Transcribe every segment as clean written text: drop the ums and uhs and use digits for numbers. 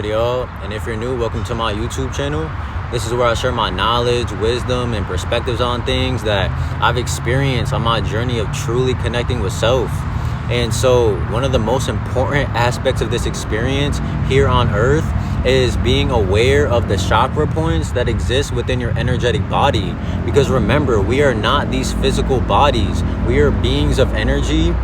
good, y'all? And if you're new, welcome to my YouTube channel. This is where I share my knowledge, wisdom, and perspectives on things that I've experienced on my journey of truly connecting with self. And so one of the most important aspects of this experience here on earth is being aware of the chakra points that exist within your energetic body. Because remember, we are not these physical bodies. We are beings of energy,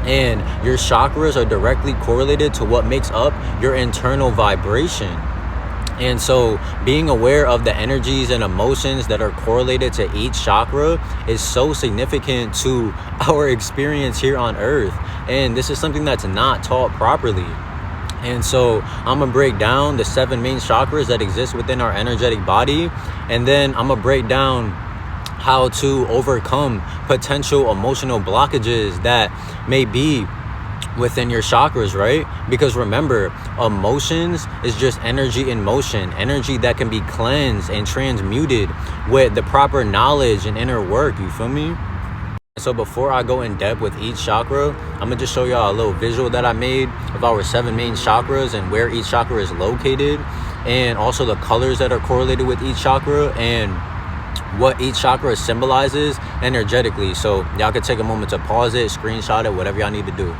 and your chakras are directly correlated to what makes up your internal vibration. And so being aware of the energies and emotions that are correlated to each chakra is so significant to our experience here on earth. And this is something that's not taught properly. And so I'm gonna break down the 7 main chakras that exist within our energetic body, and then I'm gonna break down how to overcome potential emotional blockages that may be within your chakras, right? Because remember, emotions is just energy in motion, energy that can be cleansed and transmuted with the proper knowledge and inner work. You feel me? So before I go in depth with each chakra, I'm gonna just show y'all a little visual that I made of our 7 main chakras and where each chakra is located, and also the colors that are correlated with each chakra and what each chakra symbolizes energetically. So y'all can take a moment to pause it, screenshot it, whatever y'all need to do.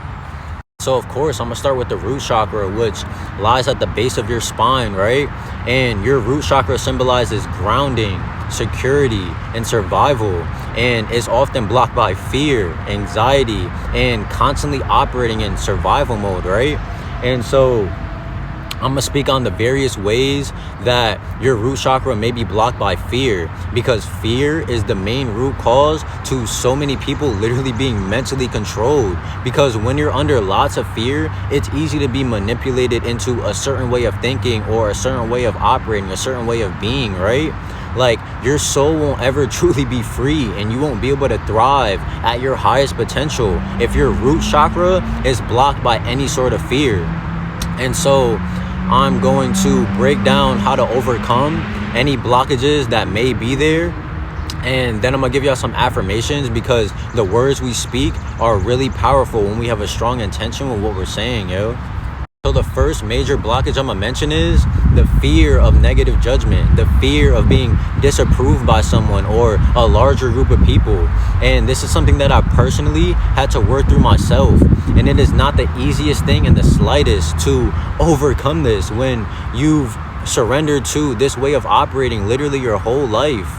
So of course, I'm gonna start with the root chakra, which lies at the base of your spine, right? And your root chakra symbolizes grounding, security, and survival, and is often blocked by fear, anxiety, and constantly operating in survival mode, right? And so I'm gonna speak on the various ways that your root chakra may be blocked by fear, because fear is the main root cause to so many people literally being mentally controlled. Because when you're under lots of fear, it's easy to be manipulated into a certain way of thinking or a certain way of operating, a certain way of being, right? Like, your soul won't ever truly be free, and you won't be able to thrive at your highest potential if your root chakra is blocked by any sort of fear. And so I'm going to break down how to overcome any blockages that may be there. And then I'm gonna give y'all some affirmations, because the words we speak are really powerful when we have a strong intention with what we're saying, yo. So the first major blockage I'm gonna mention is the fear of negative judgment, the fear of being disapproved by someone or a larger group of people. And this is something that I personally had to work through myself. And it is not the easiest thing in the slightest to overcome this when you've surrendered to this way of operating literally your whole life.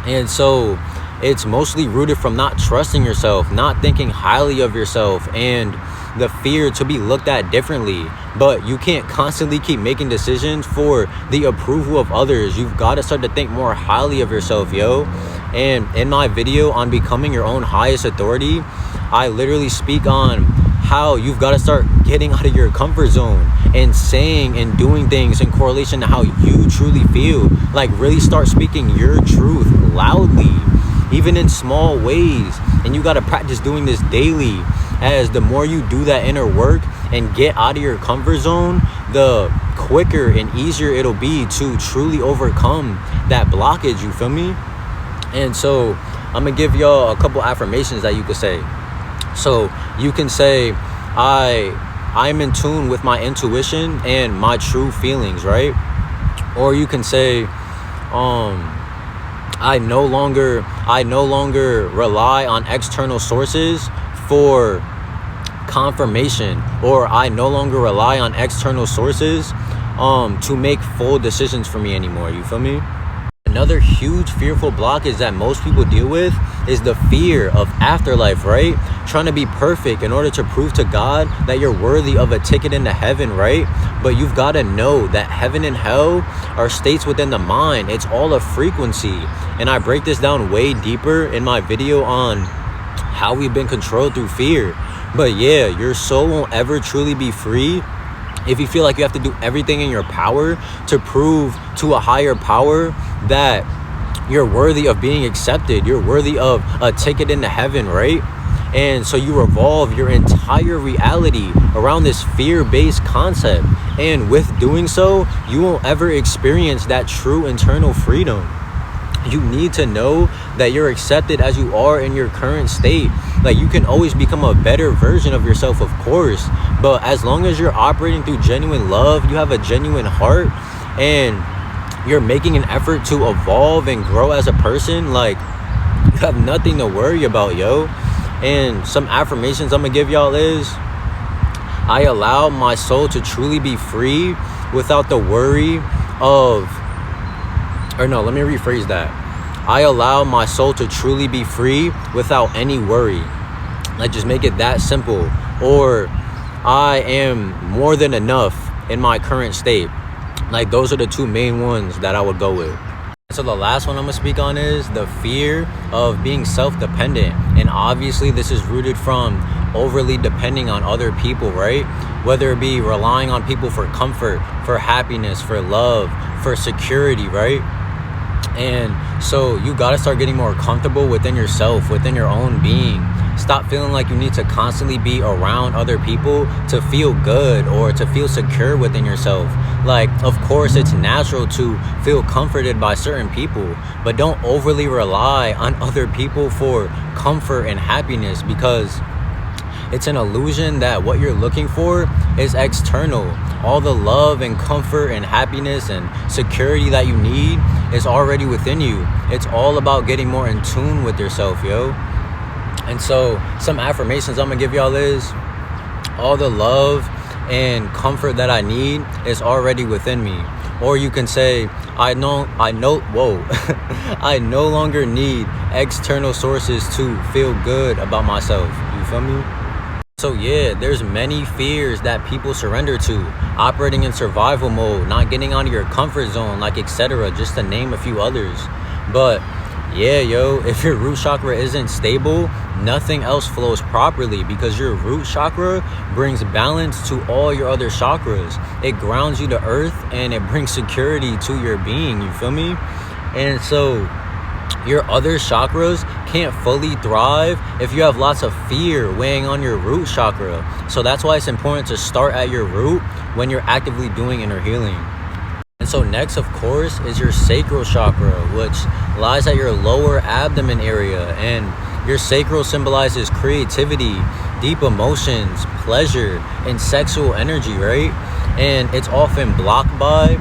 And so it's mostly rooted from not trusting yourself, not thinking highly of yourself, and the fear to be looked at differently. But you can't constantly keep making decisions for the approval of others. You've got to start to think more highly of yourself, yo. And in my video on becoming your own highest authority, I literally speak on how you've got to start getting out of your comfort zone and saying and doing things in correlation to how you truly feel. Like, really start speaking your truth loudly, even in small ways. And you got to practice doing this daily, as the more you do that inner work and get out of your comfort zone, the quicker and easier it'll be to truly overcome that blockage. You feel me? And so I'm gonna give y'all a couple affirmations that you could say. So you can say, I'm in tune with my intuition and my true feelings, right? Or you can say, I no longer rely on external sources for confirmation, or I no longer rely on external sources to make full decisions for me anymore. You feel me? Another huge fearful blockage that most people deal with is the fear of afterlife, right? Trying to be perfect in order to prove to God that you're worthy of a ticket into heaven, right? But you've got to know that heaven and hell are states within the mind. It's all a frequency. And I break this down way deeper in my video on how we've been controlled through fear. But yeah, your soul won't ever truly be free if you feel like you have to do everything in your power to prove to a higher power that you're worthy of being accepted, you're worthy of a ticket into heaven, right? And so you revolve your entire reality around this fear-based concept. And with doing so, you won't ever experience that true internal freedom. You need to know that you're accepted as you are in your current state. Like, you can always become a better version of yourself, of course, but as long as you're operating through genuine love, you have a genuine heart, and you're making an effort to evolve and grow as a person, like, you have nothing to worry about, yo. And some affirmations I'm gonna give y'all is, I allow my soul to truly be free without the worry of, or no, let me rephrase that. I allow my soul to truly be free without any worry. Like, just make it that simple. Or, I am more than enough in my current state. Like, those are the two main ones that I would go with. So the last one I'm gonna speak on is the fear of being self-dependent. And obviously this is rooted from overly depending on other people, right? Whether it be relying on people for comfort, for happiness, for love, for security, right? And so you gotta start getting more comfortable within yourself, within your own being. Stop feeling like you need to constantly be around other people to feel good or to feel secure within yourself. Like, of course, it's natural to feel comforted by certain people, but don't overly rely on other people for comfort and happiness, because it's an illusion that what you're looking for is external. All the love and comfort and happiness and security that you need is already within you. It's all about getting more in tune with yourself, yo. And so some affirmations I'm gonna give y'all is, all the love and comfort that I need is already within me. Or you can say, I no longer need external sources to feel good about myself. You feel me? So yeah, there's many fears that people surrender to. Operating in survival mode, not getting out of your comfort zone, like etc., just to name a few others. But yeah, yo, if your root chakra isn't stable, nothing else flows properly, because your root chakra brings balance to all your other chakras. It grounds you to earth and it brings security to your being, you feel me? And so your other chakras can't fully thrive if you have lots of fear weighing on your root chakra. So that's why it's important to start at your root when you're actively doing inner healing. And so next, of course, is your sacral chakra, which lies at your lower abdomen area. And your sacral symbolizes creativity, deep emotions, pleasure, and sexual energy, right? And it's often blocked by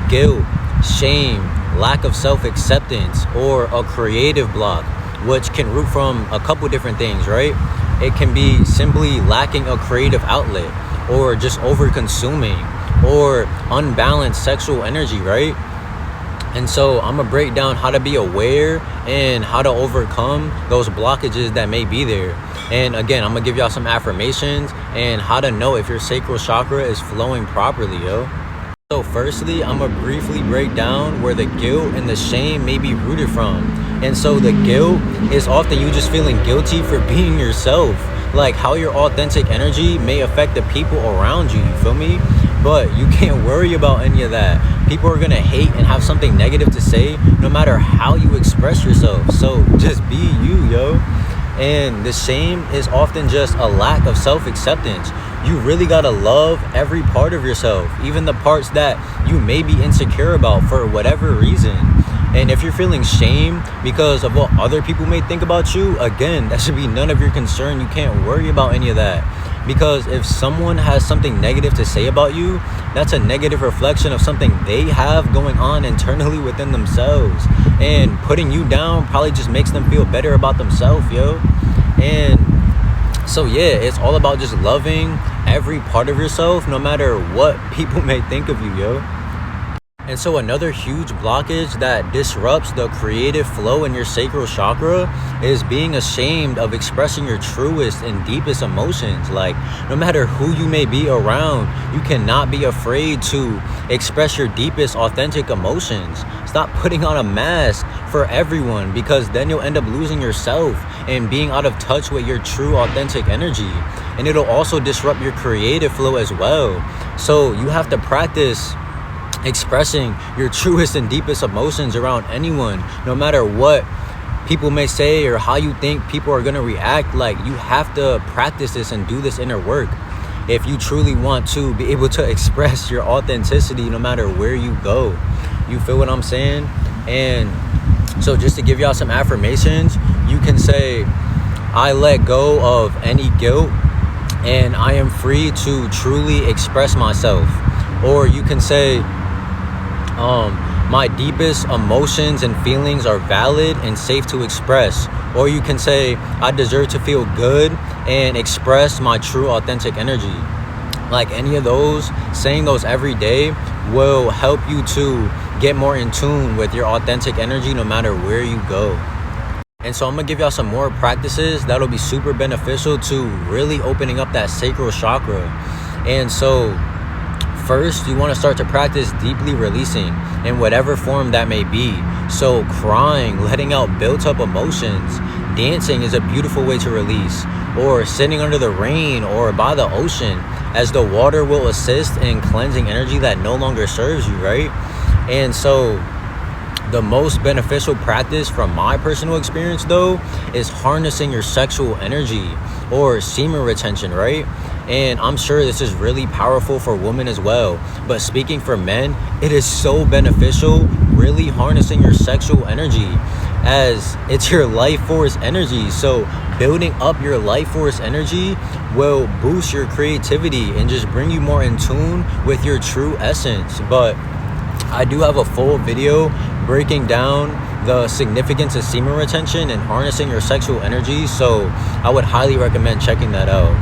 guilt, shame, lack of self-acceptance, or a creative block, which can root from a couple different things, right? It can be simply lacking a creative outlet, or just over-consuming, or unbalanced sexual energy, right? And so I'm gonna break down how to be aware and how to overcome those blockages that may be there. And again, I'm gonna give y'all some affirmations and how to know if your sacral chakra is flowing properly, yo. So firstly, I'm gonna briefly break down where the guilt and the shame may be rooted from. And so the guilt is often you just feeling guilty for being yourself, like how your authentic energy may affect the people around you, you feel me? But you can't worry about any of that. People are gonna hate and have something negative to say no matter how you express yourself. So just be you, yo. And the shame is often just a lack of self-acceptance. You really gotta love every part of yourself, even the parts that you may be insecure about for whatever reason. And if you're feeling shame because of what other people may think about you, again, that should be none of your concern. You can't worry about any of that. Because if someone has something negative to say about you, that's a negative reflection of something they have going on internally within themselves. And putting you down probably just makes them feel better about themselves, yo. And so yeah, it's all about just loving every part of yourself, no matter what people may think of you, yo. And so another huge blockage that disrupts the creative flow in your sacral chakra is being ashamed of expressing your truest and deepest emotions. Like, no matter who you may be around, you cannot be afraid to express your deepest authentic emotions. Stop putting on a mask for everyone, because then you'll end up losing yourself and being out of touch with your true authentic energy. And it'll also disrupt your creative flow as well. So you have to practice expressing your truest and deepest emotions around anyone, no matter what people may say or how you think people are going to react. Like, you have to practice this and do this inner work if you truly want to be able to express your authenticity no matter where you go. You feel what I'm saying? And So just to give y'all some affirmations, you can say, I let go of any guilt and I am free to truly express myself. Or you can say, my deepest emotions and feelings are valid and safe to express. Or you can say, I deserve to feel good and express my true authentic energy. Like any of those, saying those every day will help you to get more in tune with your authentic energy no matter where you go. And so I'm gonna give y'all some more practices that'll be super beneficial to really opening up that sacral chakra. And so first, you want to start to practice deeply releasing in whatever form that may be. So crying, letting out built up emotions. Dancing is a beautiful way to release. Or sitting under the rain or by the ocean, as the water will assist in cleansing energy that no longer serves you, right? And so the most beneficial practice from my personal experience though is harnessing your sexual energy or semen retention, right? And I'm sure this is really powerful for women as well. But speaking for men, it is so beneficial really harnessing your sexual energy, as it's your life force energy. So building up your life force energy will boost your creativity and just bring you more in tune with your true essence. But I do have a full video breaking down the significance of semen retention and harnessing your sexual energy. So I would highly recommend checking that out.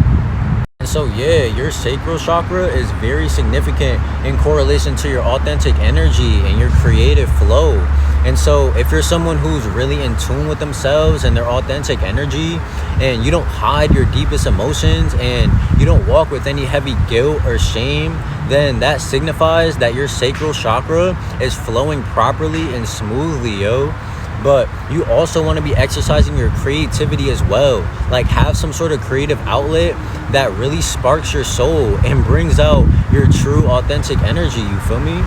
And so yeah, your sacral chakra is very significant in correlation to your authentic energy and your creative flow. And so if you're someone who's really in tune with themselves and their authentic energy, and you don't hide your deepest emotions and you don't walk with any heavy guilt or shame, then that signifies that your sacral chakra is flowing properly and smoothly, yo. But you also want to be exercising your creativity as well. Like have some sort of creative outlet that really sparks your soul and brings out your true authentic energy, you feel me?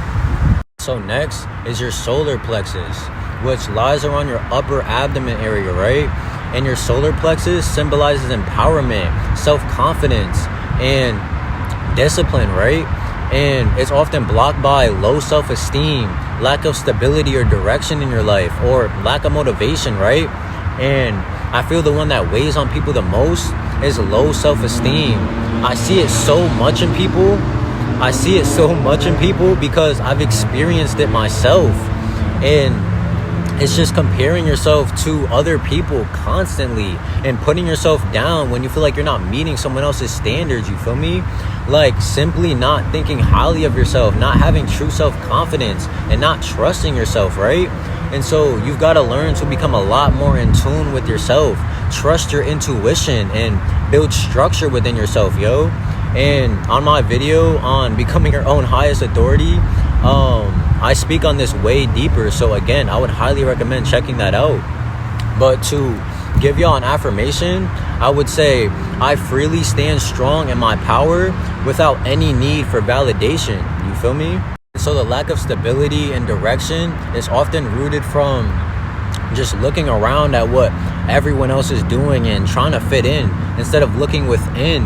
So next is your solar plexus, which lies around your upper abdomen area, right? And your solar plexus symbolizes empowerment, self-confidence, and discipline, right? And it's often blocked by low self-esteem, lack of stability or direction in your life, or lack of motivation, right? And I feel the one that weighs on people the most is low self-esteem. I see it so much in people. Because I've experienced it myself. And it's just comparing yourself to other people constantly and putting yourself down when you feel like you're not meeting someone else's standards, you feel me? Like simply not thinking highly of yourself, not having true self-confidence, and not trusting yourself, right? And so you've got to learn to become a lot more in tune with yourself, trust your intuition, and build structure within yourself, yo. And on my video on becoming your own highest authority, I speak on this way deeper. So again, I would highly recommend checking that out. But to give y'all an affirmation, I would say, I freely stand strong in my power without any need for validation. You feel me? So the lack of stability and direction is often rooted from just looking around at what everyone else is doing and trying to fit in instead of looking within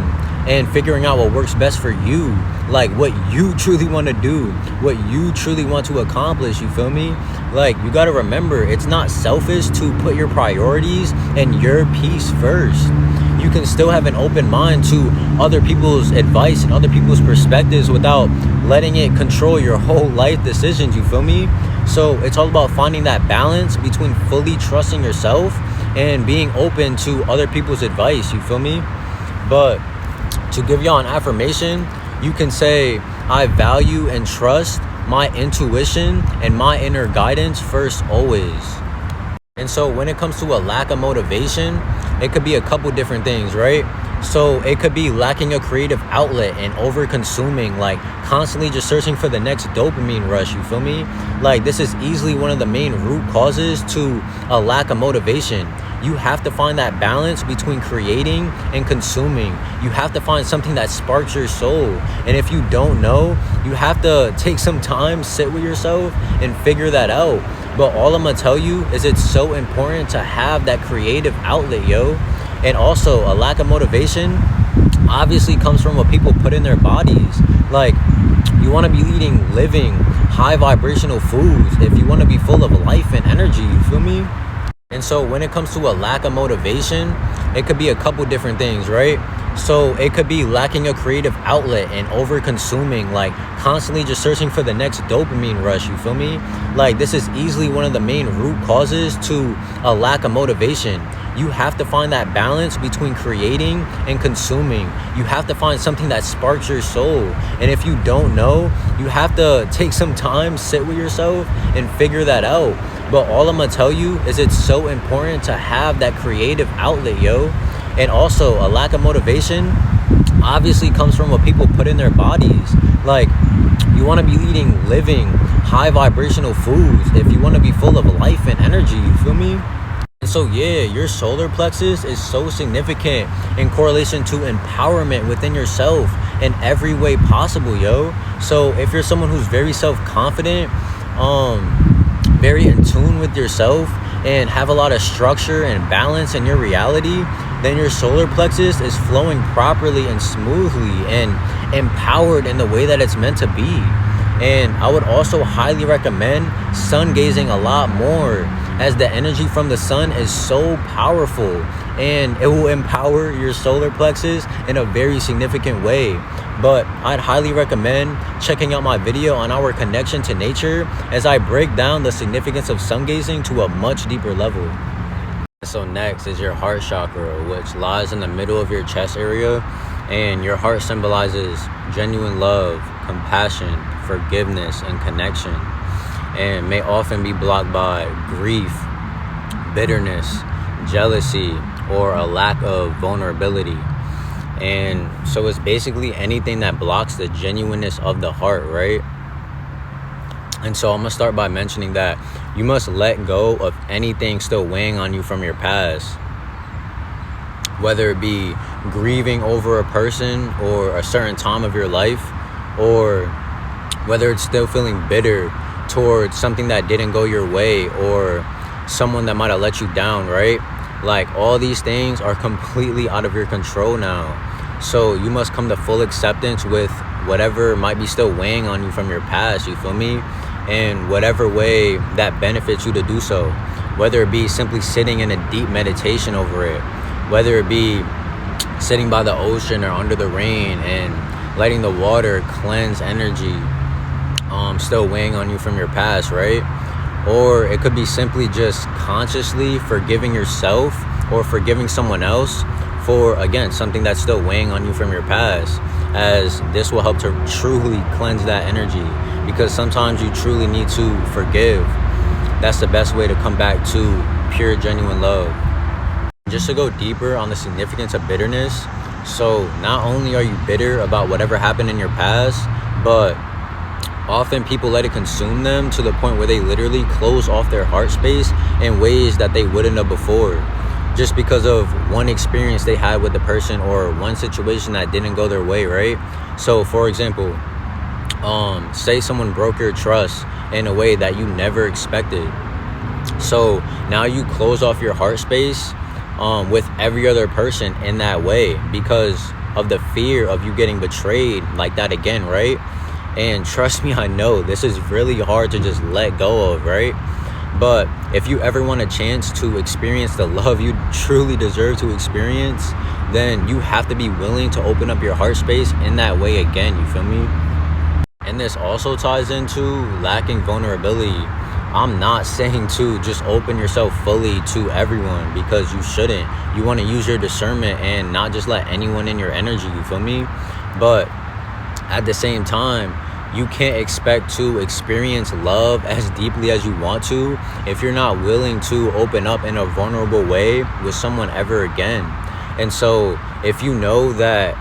and figuring out what works best for you, like what you truly want to do, what you truly want to accomplish, you feel me? Like, you got to remember, it's not selfish to put your priorities and your peace first. You can still have an open mind to other people's advice and other people's perspectives without letting it control your whole life decisions, you feel me? So it's all about finding that balance between fully trusting yourself and being open to other people's advice, you feel me? But to give y'all an affirmation, you can say, I value and trust my intuition and my inner guidance first always. And so when it comes to a lack of motivation, it could be a couple different things, right? So it could be lacking a creative outlet and over consuming, like constantly just searching for the next dopamine rush, you feel me? Like this is easily one of the main root causes to a lack of motivation. You have to find that balance between creating and consuming. You have to find something that sparks your soul. And if you don't know, you have to take some time, sit with yourself and figure that out. But all I'm gonna tell you is it's so important to have that creative outlet, yo. And also, a lack of motivation obviously comes from what people put in their bodies. Like, You want to be eating living, high vibrational foods if you want to be full of life and energy, you feel me? And so when it comes to a lack of motivation, it could be a couple different things, right? So it could be lacking a creative outlet and over consuming, like constantly just searching for the next dopamine rush, you feel me? Like this is easily one of the main root causes to a lack of motivation. You have to find that balance between creating and consuming. You have to find something that sparks your soul. And if you don't know, you have to take some time, sit with yourself and figure that out. But all I'm gonna tell you is it's so important to have that creative outlet, yo. And also a lack of motivation obviously comes from what people put in their bodies. Like you want to be eating living, high vibrational foods if you want to be full of life and energy, you feel me? And so yeah, your solar plexus is so significant in correlation to empowerment within yourself in every way possible, yo. So if you're someone who's very self-confident, very in tune with yourself, and have a lot of structure and balance in your reality, then your solar plexus is flowing properly and smoothly and empowered in the way that it's meant to be. And I would also highly recommend sun gazing a lot more, as the energy from the sun is so powerful and it will empower your solar plexus in a very significant way. But I'd highly recommend checking out my video on our connection to nature as I break down the significance of sun gazing to a much deeper level. So next is your heart chakra, which lies in the middle of your chest area, and your heart symbolizes genuine love, compassion, forgiveness, and connection, and may often be blocked by grief, bitterness, jealousy, or a lack of vulnerability. And so it's basically anything that blocks the genuineness of the heart, right? And so I'm gonna start by mentioning that you must let go of anything still weighing on you from your past, whether it be grieving over a person or a certain time of your life, or whether it's still feeling bitter towards something that didn't go your way or someone that might have let you down, right? Like all these things are completely out of your control now. So you must come to full acceptance with whatever might be still weighing on you from your past, you feel me? And whatever way that benefits you to do so, whether it be simply sitting in a deep meditation over it, whether it be sitting by the ocean or under the rain and letting the water cleanse energy still weighing on you from your past, right? Or it could be simply just consciously forgiving yourself or forgiving someone else for, again, something that's still weighing on you from your past, as this will help to truly cleanse that energy, because sometimes you truly need to forgive. That's the best way to come back to pure, genuine love. Just to go deeper on the significance of bitterness, so not only are you bitter about whatever happened in your past, but often people let it consume them to the point where they literally close off their heart space in ways that they wouldn't have before, just because of one experience they had with the person or one situation that didn't go their way, right? So for example, say someone broke your trust in a way that you never expected. So now you close off your heart space with every other person in that way because of the fear of you getting betrayed like that again, right? And trust me, I know this is really hard to just let go of, right? But if you ever want a chance to experience the love you truly deserve to experience, then you have to be willing to open up your heart space in that way again, you feel me? And this also ties into lacking vulnerability. I'm not saying to just open yourself fully to everyone, because you shouldn't. You want to use your discernment and not just let anyone in your energy, you feel me? But at the same time, you can't expect to experience love as deeply as you want to if you're not willing to open up in a vulnerable way with someone ever again. And so if you know that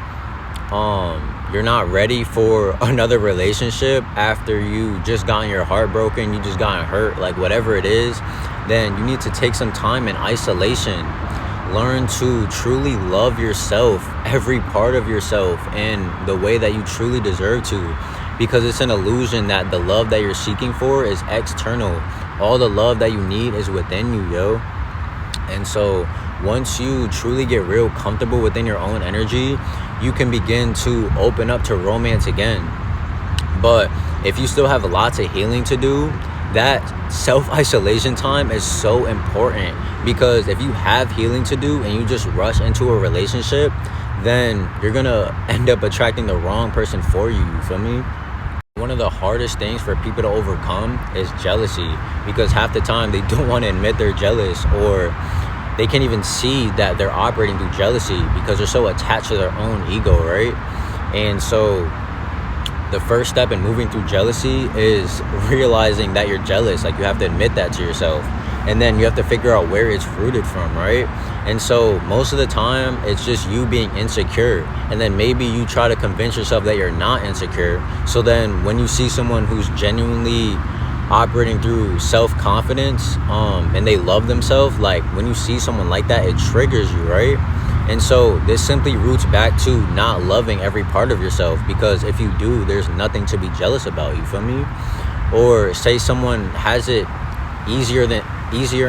you're not ready for another relationship after you just gotten your heart broken, you just gotten hurt, like whatever it is, then you need to take some time in isolation. Learn to truly love yourself, every part of yourself, in the way that you truly deserve to, because it's an illusion that the love that you're seeking for is external. All the love that you need is within you, yo. And so once you truly get real comfortable within your own energy, you can begin to open up to romance again. But if you still have lots of healing to do, that self-isolation time is so important, because if you have healing to do and you just rush into a relationship, then you're gonna end up attracting the wrong person for you. You feel me? One of the hardest things for people to overcome is jealousy, because half the time they don't want to admit they're jealous, or they can't even see that they're operating through jealousy because they're so attached to their own ego, right? And so the first step in moving through jealousy is realizing that you're jealous. Like, you have to admit that to yourself, and then you have to figure out where it's rooted from, right? And so most of the time it's just you being insecure, and then maybe you try to convince yourself that you're not insecure. So then when you see someone who's genuinely operating through self-confidence, and they love themselves, like, when you see someone like that, it triggers you, right? And so this simply roots back to not loving every part of yourself, because if you do, there's nothing to be jealous about. You feel me? Or say someone has it easier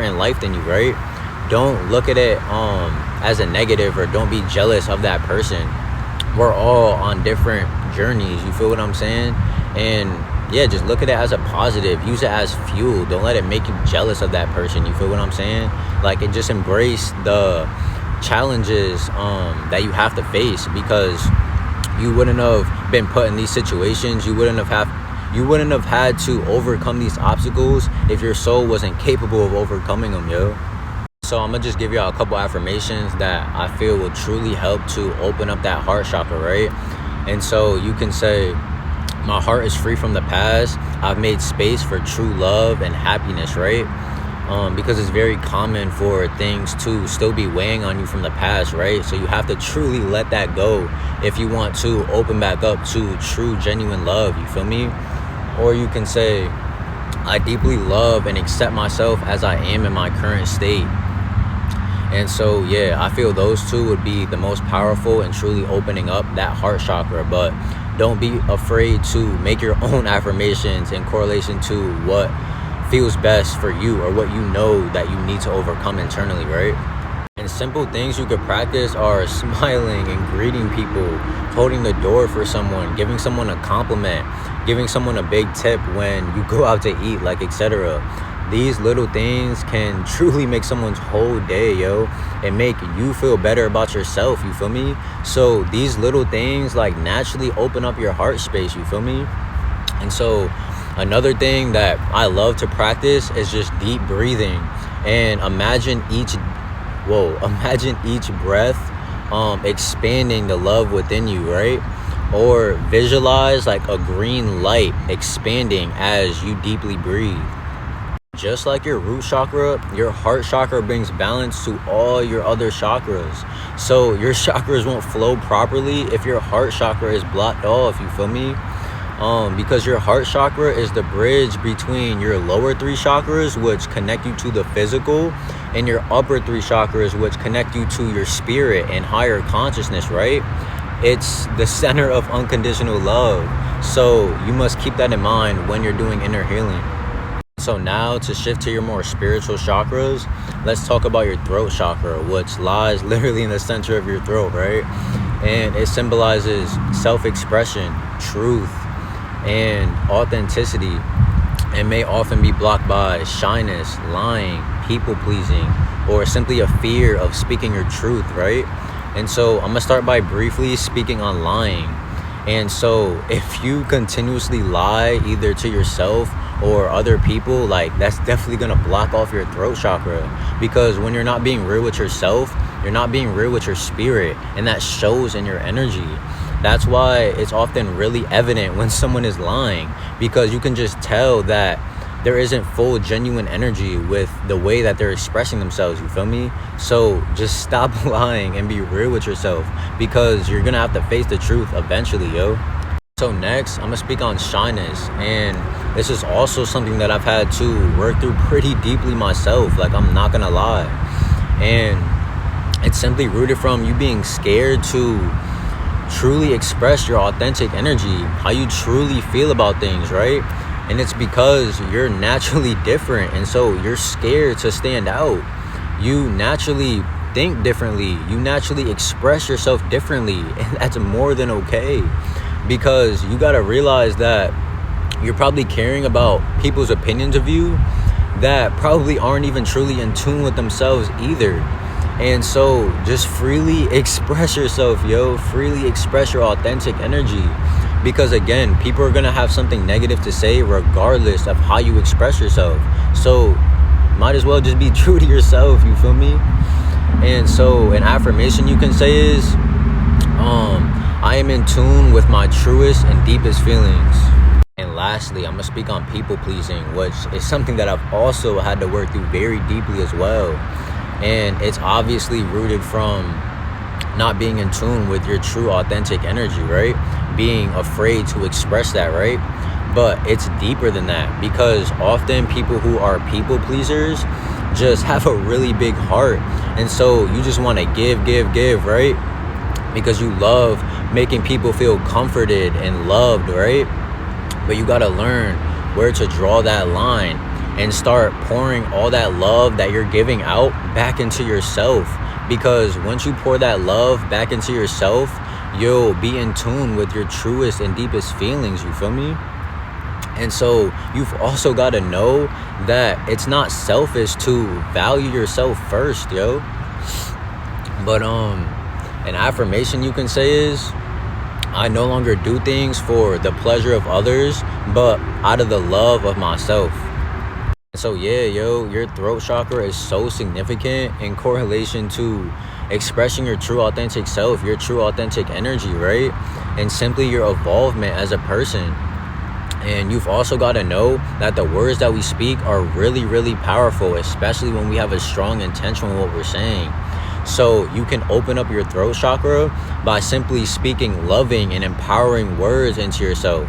in life than you, right? Don't look at it as a negative, or don't be jealous of that person. We're all on different journeys. You feel what I'm saying? And yeah, just look at it as a positive. Use it as fuel. Don't let it make you jealous of that person. You feel what I'm saying? Like, and just embrace the challenges that you have to face, because you wouldn't have been put in these situations. You wouldn't have had to overcome these obstacles if your soul wasn't capable of overcoming them, yo. So I'm gonna just give y'all a couple affirmations that I feel will truly help to open up that heart chakra, right? And so you can say, my heart is free from the past. I've made space for true love and happiness, right? Because it's very common for things to still be weighing on you from the past, right? So you have to truly let that go if you want to open back up to true, genuine love. You feel me? Or you can say, I deeply love and accept myself as I am in my current state. And so, yeah, I feel those two would be the most powerful and truly opening up that heart chakra. But don't be afraid to make your own affirmations in correlation to what feels best for you, or what you know that you need to overcome internally, right? And simple things you could practice are smiling and greeting people, holding the door for someone, giving someone a compliment, giving someone a big tip when you go out to eat, like, etc. These little things can truly make someone's whole day, yo, and make you feel better about yourself. You feel me? So these little things, like, naturally open up your heart space. You feel me? And so another thing that I love to practice is just deep breathing, and imagine each breath expanding the love within you, right? Or visualize like a green light expanding as you deeply breathe. Just like your root chakra, your heart chakra brings balance to all your other chakras. So your chakras won't flow properly if your heart chakra is blocked off. You feel me? Because your heart chakra is the bridge between your lower three chakras, which connect you to the physical, and your upper three chakras, which connect you to your spirit and higher consciousness, right? It's the center of unconditional love. So you must keep that in mind when you're doing inner healing. So now, to shift to your more spiritual chakras, let's talk about your throat chakra, which lies literally in the center of your throat, right? And it symbolizes self-expression, truth, and authenticity, and may often be blocked by shyness, lying, people-pleasing, or simply a fear of speaking your truth, right? And so I'm gonna start by briefly speaking on lying. And so if you continuously lie, either to yourself or other people, like, that's definitely gonna block off your throat chakra, because when you're not being real with yourself, you're not being real with your spirit, and that shows in your energy. That's why it's often really evident when someone is lying, because you can just tell that there isn't full genuine energy with the way that they're expressing themselves. You feel me? So just stop lying and be real with yourself, because you're gonna have to face the truth eventually, yo. So next, I'm gonna speak on shyness, and this is also something that I've had to work through pretty deeply myself, like, I'm not gonna lie. And it's simply rooted from you being scared to truly express your authentic energy, how you truly feel about things, right? And it's because you're naturally different, and so you're scared to stand out. You naturally think differently, you naturally express yourself differently, and that's more than okay. because you got to realize that you're probably caring about people's opinions of you that probably aren't even truly in tune with themselves either. And so just freely express yourself, yo. Freely express your authentic energy. Because again, people are going to have something negative to say regardless of how you express yourself. So might as well just be true to yourself, you feel me? And so an affirmation you can say is, I am in tune with my truest and deepest feelings. And lastly, I'm going to speak on people pleasing, which is something that I've also had to work through very deeply as well. And it's obviously rooted from not being in tune with your true authentic energy, right? Being afraid to express that, right? But it's deeper than that, because often people who are people pleasers just have a really big heart. And so you just want to give, right? Because you love making people feel comforted and loved, right? But you got to learn where to draw that line and start pouring all that love that you're giving out back into yourself. Because once you pour that love back into yourself, you'll be in tune with your truest and deepest feelings, you feel me? And so you've also got to know that it's not selfish to value yourself first, yo. But an affirmation you can say is, I no longer do things for the pleasure of others, but out of the love of myself. So yeah, yo, your throat chakra is so significant in correlation to expressing your true authentic self, your true authentic energy, right? And simply your evolvement as a person. And you've also got to know that the words that we speak are really, really powerful, especially when we have a strong intention with what we're saying. So you can open up your throat chakra by simply speaking loving and empowering words into yourself.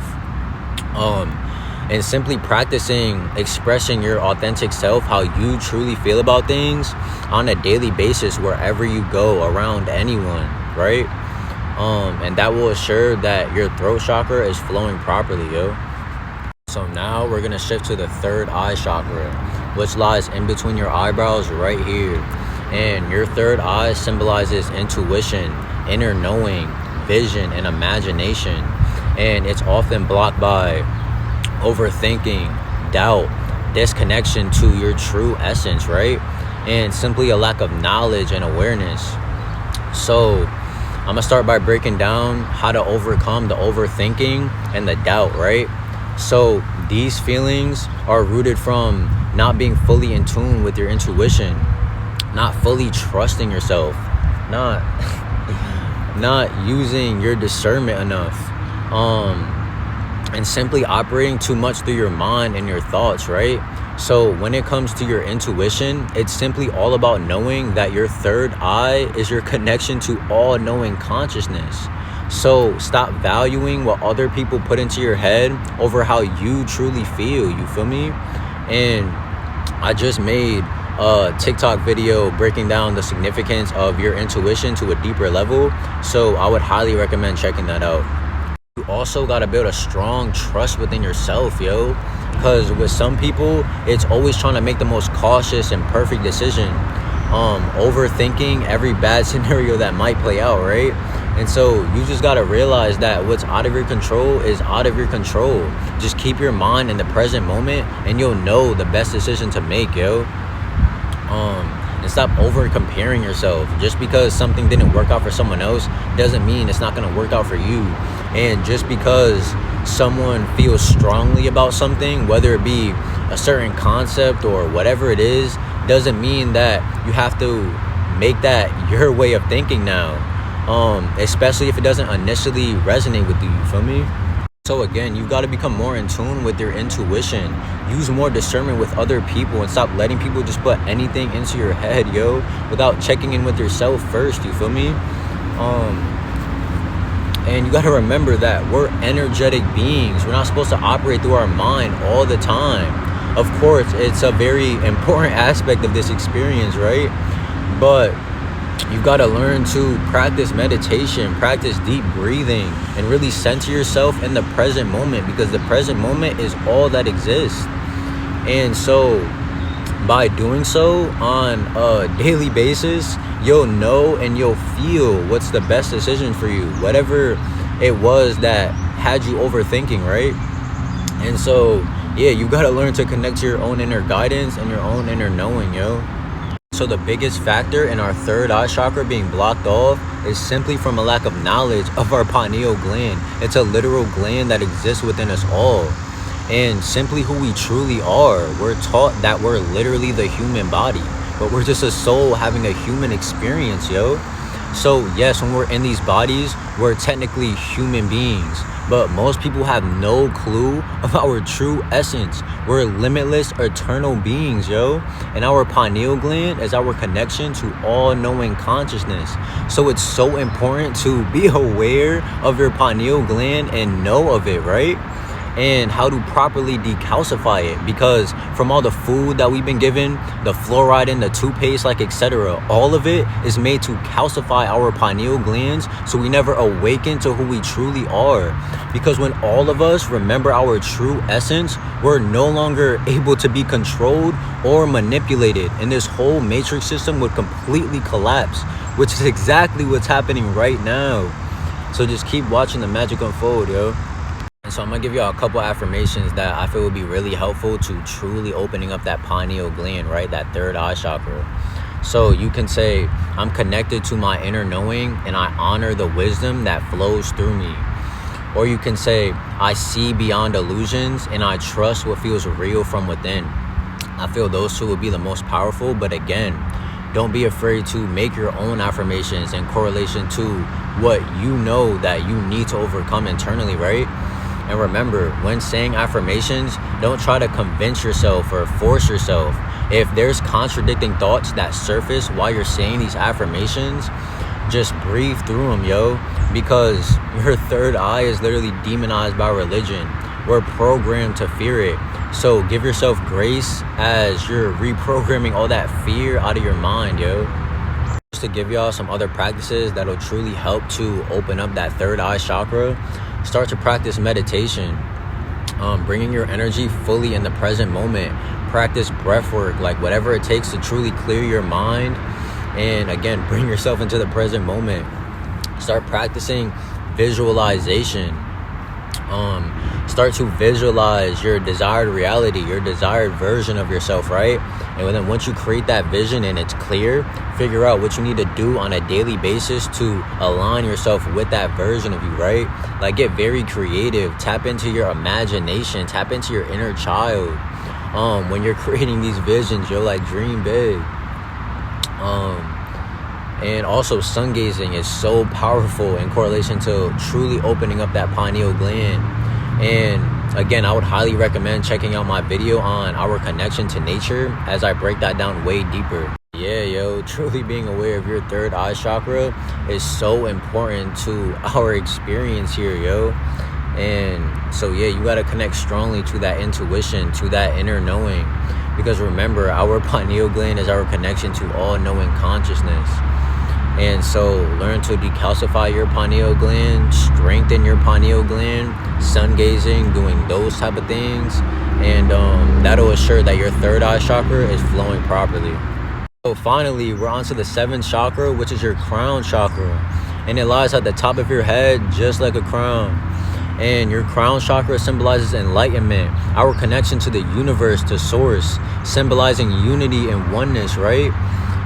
And simply practicing expressing your authentic self, how you truly feel about things on a daily basis wherever you go, around anyone, right? And that will assure that your throat chakra is flowing properly, yo. So now we're going to shift to the third eye chakra, which lies in between your eyebrows right here. And your third eye symbolizes intuition, inner knowing, vision, and imagination. And it's often blocked by overthinking, doubt, disconnection to your true essence, right? And simply a lack of knowledge and awareness. So I'm going to start by breaking down how to overcome the overthinking and the doubt, right? So these feelings are rooted from not being fully in tune with your intuition, not fully trusting yourself, not using your discernment enough, and simply operating too much through your mind and your thoughts, right? So when it comes to your intuition, it's simply all about knowing that your third eye is your connection to all-knowing consciousness. So stop valuing what other people put into your head over how you truly feel, you feel me? And I just made a TikTok video breaking down the significance of your intuition to a deeper level. So I would highly recommend checking that out. You also got to build a strong trust within yourself, yo. Because with some people, it's always trying to make the most cautious and perfect decision. Overthinking every bad scenario that might play out, right? And so you just got to realize that what's out of your control is out of your control. Just keep your mind in the present moment and you'll know the best decision to make, yo. And stop over comparing yourself. Just because something didn't work out for someone else doesn't mean it's not going to work out for you. And just because someone feels strongly about something, whether it be a certain concept or whatever it is, doesn't mean that you have to make that your way of thinking now. Especially if it doesn't initially resonate with you, you feel me? So again, you've got to become more in tune with your intuition. Use more discernment with other people and stop letting people just put anything into your head, yo, without checking in with yourself first, you feel me? And you got to remember that we're energetic beings. We're not supposed to operate through our mind all the time. Of course, it's a very important aspect of this experience, right? But you've got to learn to practice meditation, practice deep breathing, and really center yourself in the present moment, because the present moment is all that exists. And so by doing so on a daily basis, you'll know and you'll feel what's the best decision for you. Whatever it was that had you overthinking, right? And so, yeah, you got to learn to connect to your own inner guidance and your own inner knowing, yo. So the biggest factor in our third eye chakra being blocked off is simply from a lack of knowledge of our pineal gland. It's a literal gland that exists within us all. And simply who we truly are. We're taught that we're literally the human body, but we're just a soul having a human experience, yo. So yes, when we're in these bodies, we're technically human beings, but most people have no clue of our true essence. We're limitless, eternal beings, yo. And our pineal gland is our connection to all-knowing consciousness. So it's so important to be aware of your pineal gland and know of it, right? And how to properly decalcify it, because from all the food that we've been given, the fluoride in the toothpaste, like etc., all of it is made to calcify our pineal glands so we never awaken to who we truly are. Because when all of us remember our true essence, we're no longer able to be controlled or manipulated, and this whole matrix system would completely collapse, which is exactly what's happening right now. So just keep watching the magic unfold, yo. So I'm gonna give y'all a couple affirmations that I feel would be really helpful to truly opening up that pineal gland, right? That third eye chakra. So you can say, I'm connected to my inner knowing and I honor the wisdom that flows through me. Or you can say, I see beyond illusions and I trust what feels real from within. I feel those two would be the most powerful, but again, don't be afraid to make your own affirmations in correlation to what you know that you need to overcome internally, right? And remember, when saying affirmations, don't try to convince yourself or force yourself. If there's contradicting thoughts that surface while you're saying these affirmations, just breathe through them, yo. Because your third eye is literally demonized by religion. We're programmed to fear it. So give yourself grace as you're reprogramming all that fear out of your mind, yo. Just to give y'all some other practices that'll truly help to open up that third eye chakra. Start to practice meditation, bringing your energy fully in the present moment. Practice breath work, like whatever it takes to truly clear your mind. And again, bring yourself into the present moment. Start practicing visualization. Start to visualize your desired reality, your desired version of yourself, right? And then once you create that vision and it's clear, figure out what you need to do on a daily basis to align yourself with that version of you, right? Like, get very creative, tap into your imagination, tap into your inner child. When you're creating these visions, you're like, dream big. And also sun gazing is so powerful in correlation to truly opening up that pineal gland. And again, I would highly recommend checking out my video on our connection to nature as I break that down way deeper. Yeah, yo, truly being aware of your third eye chakra is so important to our experience here, yo. And so, yeah, you got to connect strongly to that intuition, to that inner knowing. Because remember, our pineal gland is our connection to all-knowing consciousness. And so learn to decalcify your pineal gland, strengthen your pineal gland, sun gazing, doing those type of things. And that'll assure that your third eye chakra is flowing properly. So finally, we're on to the seventh chakra, which is your crown chakra. And it lies at the top of your head, just like a crown. And your crown chakra symbolizes enlightenment, our connection to the universe, to source, symbolizing unity and oneness, right?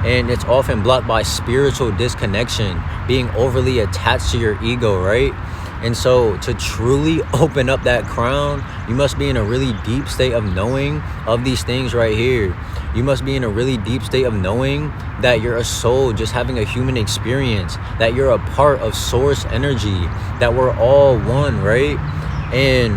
And it's often blocked by spiritual disconnection, being overly attached to your ego, right? And so to truly open up that crown, you must be in a really deep state of knowing of these things right here. You must be in a really deep state of knowing that you're a soul just having a human experience, that you're a part of source energy, that we're all one, right? And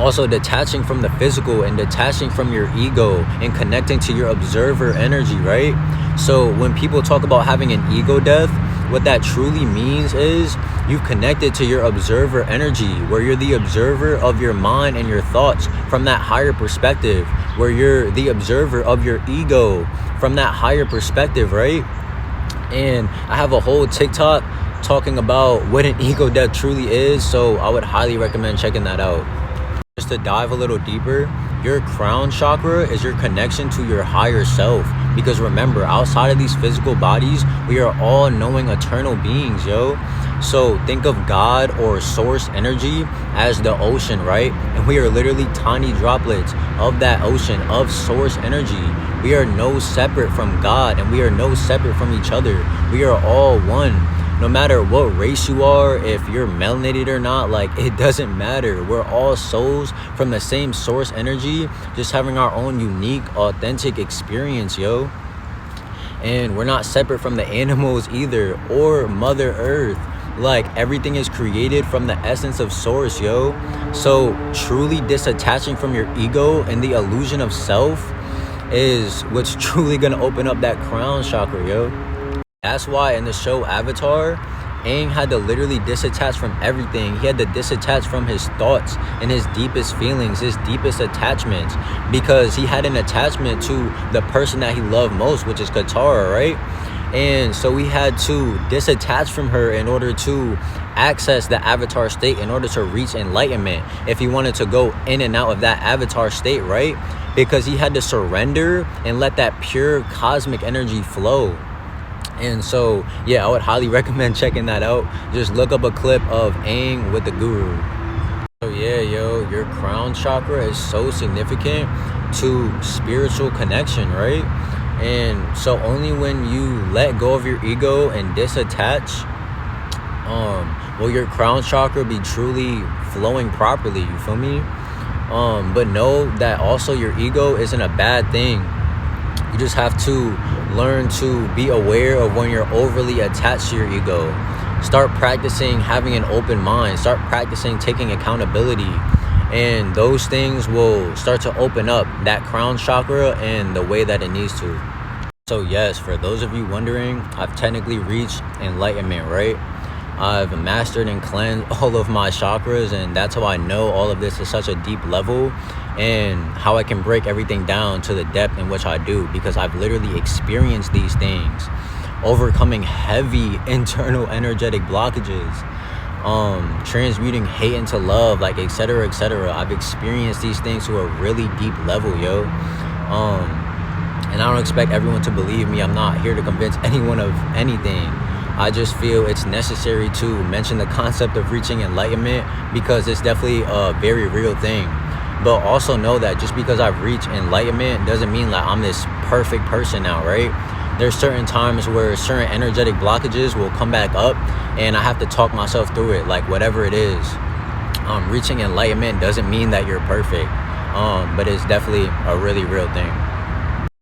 also detaching from the physical and detaching from your ego and connecting to your observer energy, right? So when people talk about having an ego death, what that truly means is you've connected to your observer energy, where you're the observer of your mind and your thoughts from that higher perspective, where you're the observer of your ego from that higher perspective, right? And I have a whole TikTok talking about what an ego death truly is, so I would highly recommend checking that out. Just to dive a little deeper, your crown chakra is your connection to your higher self. Because remember, outside of these physical bodies, we are all knowing eternal beings, yo. So think of God or source energy as the ocean, right? And we are literally tiny droplets of that ocean of source energy. We are no separate from God, and we are no separate from each other. We are all one. No matter what race you are, if you're melanated or not, like, it doesn't matter. We're all souls from the same source energy, just having our own unique, authentic experience, yo. And we're not separate from the animals either, or Mother Earth. Like, everything is created from the essence of source, yo. So truly disattaching from your ego and the illusion of self is what's truly gonna open up that crown chakra, yo. That's why in the show Avatar, Aang had to literally disattach from everything. He had to disattach from his thoughts and his deepest feelings, his deepest attachments, because he had an attachment to the person that he loved most, which is Katara, right? And so he had to disattach from her in order to access the avatar state, in order to reach enlightenment, if he wanted to go in and out of that avatar state, right? Because he had to surrender and let that pure cosmic energy flow. And so, yeah, I would highly recommend checking that out. Just look up a clip of Aang with the Guru. So yeah, yo, your crown chakra is so significant to spiritual connection, right? And so only when you let go of your ego and disattach, will your crown chakra be truly flowing properly, you feel me? But know that also your ego isn't a bad thing. You just have to learn to be aware of when you're overly attached to your ego. Start practicing having an open mind. Start practicing taking accountability. And those things will start to open up that crown chakra in the way that it needs to. So yes, for those of you wondering, I've technically reached enlightenment, right? I've mastered and cleansed all of my chakras, and that's how I know all of this is such a deep level, and how I can break everything down to the depth in which I do, because I've literally experienced these things, overcoming heavy internal energetic blockages, transmuting hate into love, like etc, etc. I've experienced these things to a really deep level, yo. And I don't expect everyone to believe me. I'm not here to convince anyone of anything. I just feel it's necessary to mention the concept of reaching enlightenment, because it's definitely a very real thing. But also know that just because I've reached enlightenment doesn't mean like I'm this perfect person now, right? There's certain times where certain energetic blockages will come back up, and I have to talk myself through it, like whatever it is. Reaching enlightenment doesn't mean that you're perfect, but it's definitely a really real thing.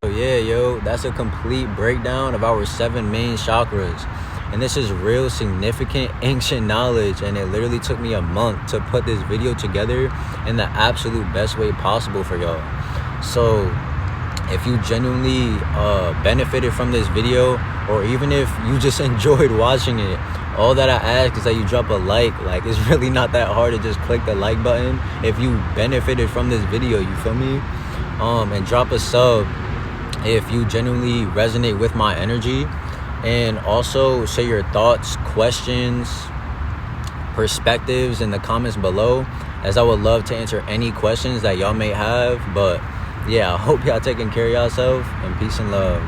So yeah, yo, that's a complete breakdown of our 7 main chakras. And this is real significant ancient knowledge, and it literally took me a month to put this video together in the absolute best way possible for y'all. So if you genuinely benefited from this video, or even if you just enjoyed watching it, all that I ask is that you drop a like. Like, it's really not that hard to just click the like button if you benefited from this video, you feel me? And drop a sub if you genuinely resonate with my energy. And also share your thoughts, questions, perspectives in the comments below, as I would love to answer any questions that y'all may have. But yeah, I hope y'all taking care of yourself, and peace and love.